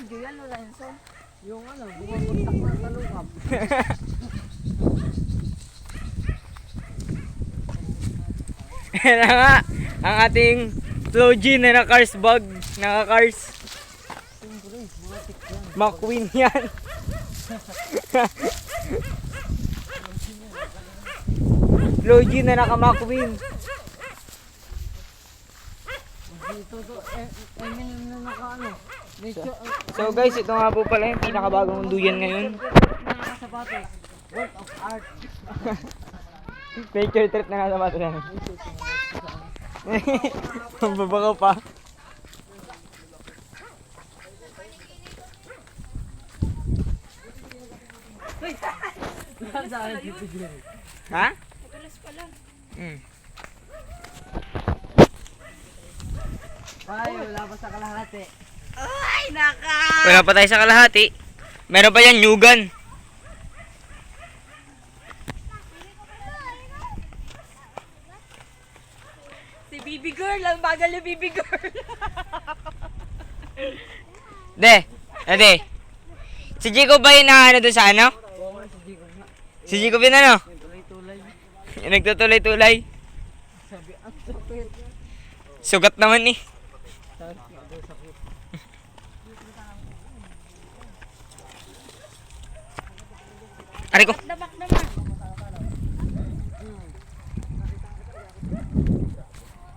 video yan, Lorenzo. Yung ano, bumabagsak na talukap. Yan na nga, ang ating Flow G na naka-cars bag. Naka-cars. Siyempre, matik yan. McQueen yan. Flow G na naka-McQueen. Dito to, Eminem na naka-ano. So guys, ito nga po pala yung pinakabagong duyan ngayon. Nakasapatos. World of art. Nature trip na nga sa bato lang. Ang babakaw pa. Ha? Madalas pa lang. Ay, wala pa sa kalahati. Ay, naka! Wala pa tayo sa kalahati. Meron pa yan, Nyugan. Si Bibi Girl, ang bagal ni Bibi Girl. Ade. Si Jacob ba yun na ano doon sa ano? Oo, si Jacob nga. Si Jacob yun ano? Yung tulay-tulay. Yung nagtutuloy-tulay. Sabi, ang sakit. Sugat naman eh. Sabi, ang sakit. Aray ko.